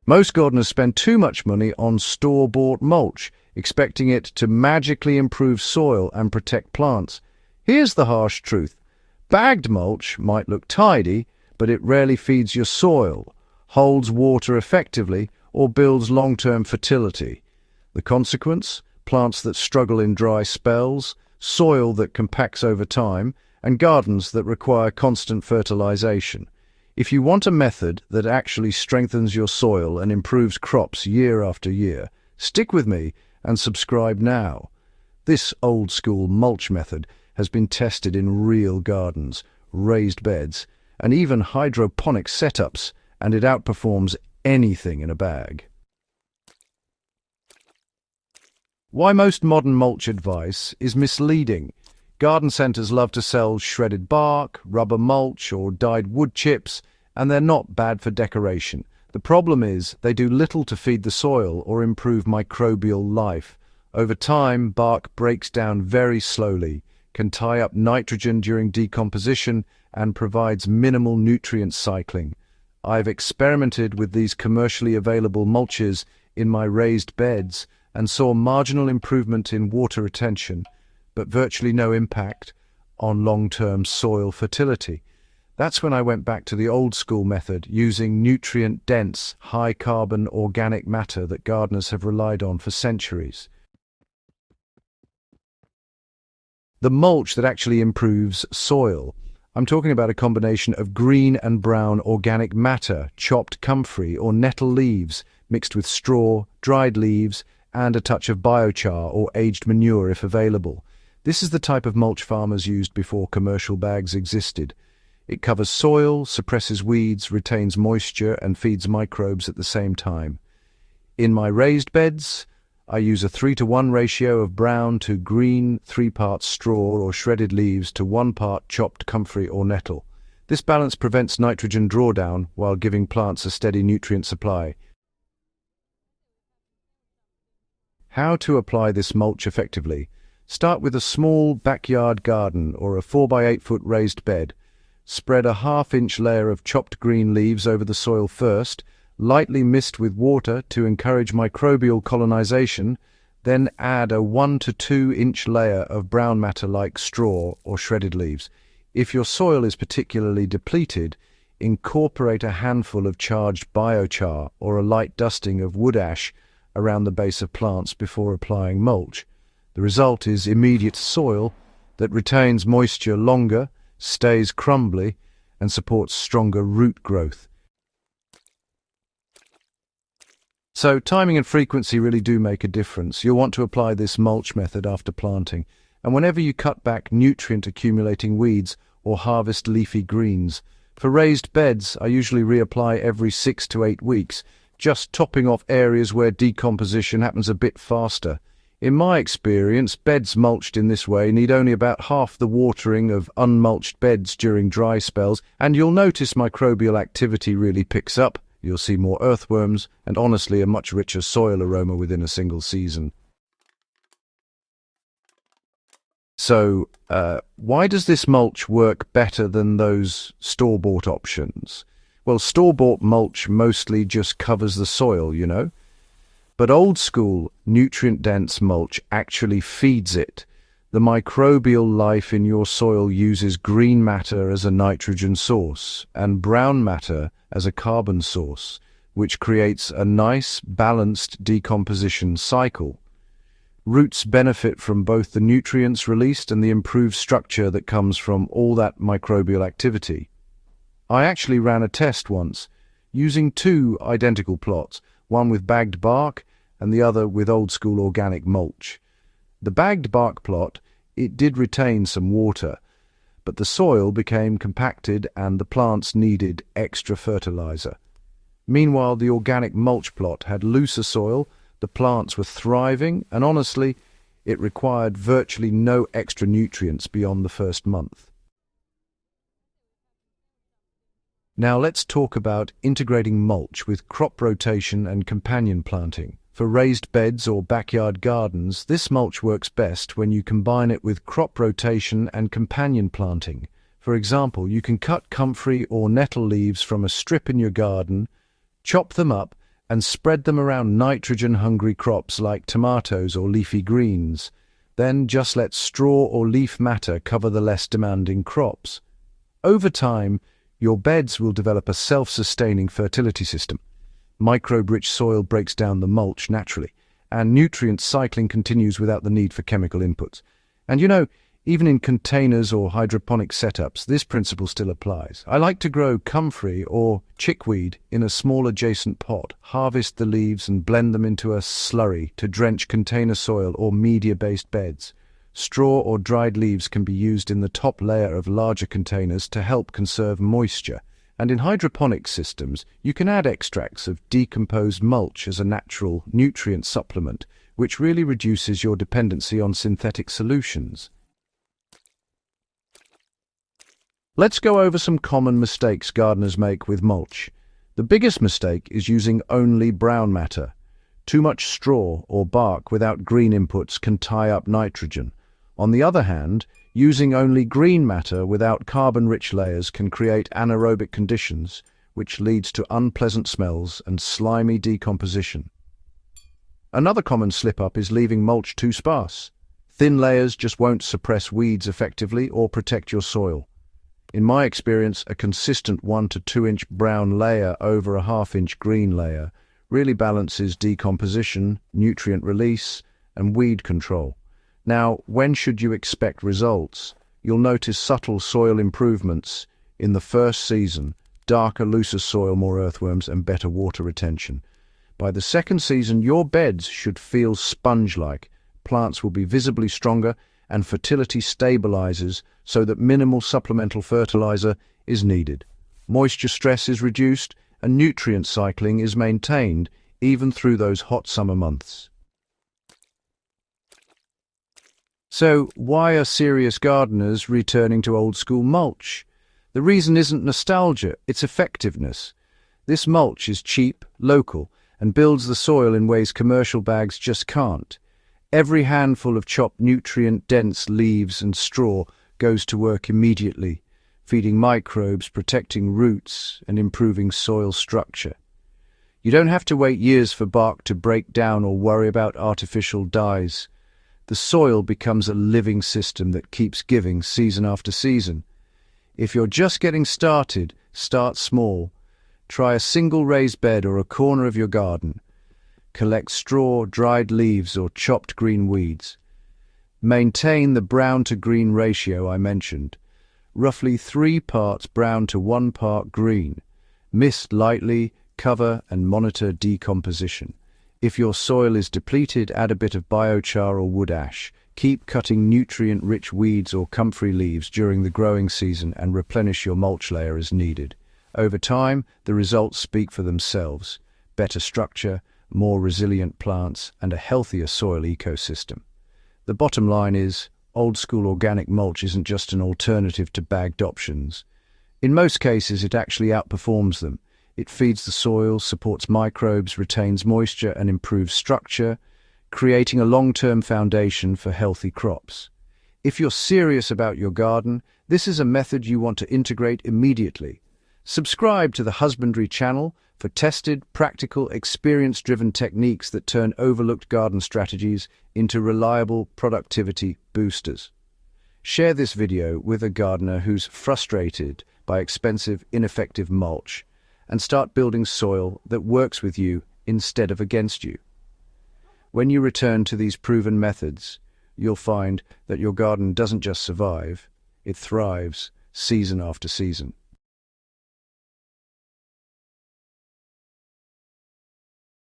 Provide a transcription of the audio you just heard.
Most gardeners spend too much money on store-bought mulch, expecting it to magically improve soil and protect plants. Here's the harsh truth. Bagged mulch might look tidy, but it rarely feeds your soil, holds water effectively, or builds long-term fertility. The consequence? Plants that struggle in dry spells, soil that compacts over time, and gardens that require constant fertilization. If you want a method that actually strengthens your soil and improves crops year after year, stick with me and subscribe now. This old-school mulch method has been tested in real gardens, raised beds, and even hydroponic setups, and it outperforms anything in a bag. Why most modern mulch advice is misleading. Garden centers love to sell shredded bark, rubber mulch, or dyed wood chips, and they're not bad for decoration. The problem is they do little to feed the soil or improve microbial life. Over time, bark breaks down very slowly, can tie up nitrogen during decomposition, and provides minimal nutrient cycling. I've experimented with these commercially available mulches in my raised beds and saw marginal improvement in water retention, but virtually no impact on long-term soil fertility. That's when I went back to the old-school method, using nutrient-dense, high-carbon organic matter that gardeners have relied on for centuries. The mulch that actually improves soil. I'm talking about a combination of green and brown organic matter, chopped comfrey or nettle leaves, mixed with straw, dried leaves, and a touch of biochar or aged manure if available. This is the type of mulch farmers used before commercial bags existed. It covers soil, suppresses weeds, retains moisture, and feeds microbes at the same time. In my raised beds, I use a 3-to-1 ratio of brown to green, 3 parts straw or shredded leaves to 1 part chopped comfrey or nettle. This balance prevents nitrogen drawdown while giving plants a steady nutrient supply. How to apply this mulch effectively? Start with a small backyard garden or a 4-by-8-foot raised bed. Spread a 1/2-inch layer of chopped green leaves over the soil first, lightly mist with water to encourage microbial colonization, then add a 1 to 2-inch layer of brown matter like straw or shredded leaves. If your soil is particularly depleted, incorporate a handful of charged biochar or a light dusting of wood ash around the base of plants before applying mulch. The result is immediate soil that retains moisture longer, stays crumbly, and supports stronger root growth. So timing and frequency really do make a difference. You'll want to apply this mulch method after planting, and whenever you cut back nutrient-accumulating weeds or harvest leafy greens. For raised beds, I usually reapply every 6 to 8 weeks, just topping off areas where decomposition happens a bit faster. In my experience, beds mulched in this way need only about half the watering of unmulched beds during dry spells, and you'll notice microbial activity really picks up. You'll see more earthworms, and honestly a much richer soil aroma within a single season. So, why does this mulch work better than those store-bought options? Well, store-bought mulch mostly just covers the soil, you know. But old-school, nutrient-dense mulch actually feeds it. The microbial life in your soil uses green matter as a nitrogen source and brown matter as a carbon source, which creates a nice, balanced decomposition cycle. Roots benefit from both the nutrients released and the improved structure that comes from all that microbial activity. I actually ran a test once, using 2 identical plots, one with bagged bark and the other with old-school organic mulch. The bagged bark plot, it did retain some water, but the soil became compacted and the plants needed extra fertilizer. Meanwhile, the organic mulch plot had looser soil, the plants were thriving, and honestly, it required virtually no extra nutrients beyond the first month. Now let's talk about integrating mulch with crop rotation and companion planting. For raised beds or backyard gardens, this mulch works best when you combine it with crop rotation and companion planting. For example, you can cut comfrey or nettle leaves from a strip in your garden, chop them up, and spread them around nitrogen-hungry crops like tomatoes or leafy greens. Then just let straw or leaf matter cover the less demanding crops. Over time, your beds will develop a self-sustaining fertility system. Microbe-rich soil breaks down the mulch naturally, and nutrient cycling continues without the need for chemical inputs. And even in containers or hydroponic setups, this principle still applies. I like to grow comfrey or chickweed in a small adjacent pot, harvest the leaves and blend them into a slurry to drench container soil or media-based beds. Straw or dried leaves can be used in the top layer of larger containers to help conserve moisture. And in hydroponic systems, you can add extracts of decomposed mulch as a natural nutrient supplement, which really reduces your dependency on synthetic solutions. Let's go over some common mistakes gardeners make with mulch. The biggest mistake is using only brown matter. Too much straw or bark without green inputs can tie up nitrogen. On the other hand, using only green matter without carbon-rich layers can create anaerobic conditions, which leads to unpleasant smells and slimy decomposition. Another common slip-up is leaving mulch too sparse. Thin layers just won't suppress weeds effectively or protect your soil. In my experience, a consistent 1 to 2 inch brown layer over a half-inch green layer really balances decomposition, nutrient release, and weed control. Now, when should you expect results? You'll notice subtle soil improvements in the first season: darker, looser soil, more earthworms, and better water retention. By the second season, your beds should feel sponge-like. Plants will be visibly stronger, and fertility stabilizes so that minimal supplemental fertilizer is needed. Moisture stress is reduced, and nutrient cycling is maintained even through those hot summer months. So, why are serious gardeners returning to old-school mulch? The reason isn't nostalgia, it's effectiveness. This mulch is cheap, local, and builds the soil in ways commercial bags just can't. Every handful of chopped nutrient-dense leaves and straw goes to work immediately, feeding microbes, protecting roots, and improving soil structure. You don't have to wait years for bark to break down or worry about artificial dyes. The soil becomes a living system that keeps giving season after season. If you're just getting started, start small. Try a single raised bed or a corner of your garden. Collect straw, dried leaves, or chopped green weeds. Maintain the brown to green ratio I mentioned, roughly 3 parts brown to 1 part green. Mist lightly, cover, and monitor decomposition. If your soil is depleted, add a bit of biochar or wood ash. Keep cutting nutrient-rich weeds or comfrey leaves during the growing season and replenish your mulch layer as needed. Over time, the results speak for themselves: better structure, more resilient plants, and a healthier soil ecosystem. The bottom line is, old-school organic mulch isn't just an alternative to bagged options. In most cases, it actually outperforms them. It feeds the soil, supports microbes, retains moisture, and improves structure, creating a long-term foundation for healthy crops. If you're serious about your garden, this is a method you want to integrate immediately. Subscribe to the Husbandry channel for tested, practical, experience-driven techniques that turn overlooked garden strategies into reliable productivity boosters. Share this video with a gardener who's frustrated by expensive, ineffective mulch, and start building soil that works with you instead of against you. When you return to these proven methods, you'll find that your garden doesn't just survive, it thrives season after season.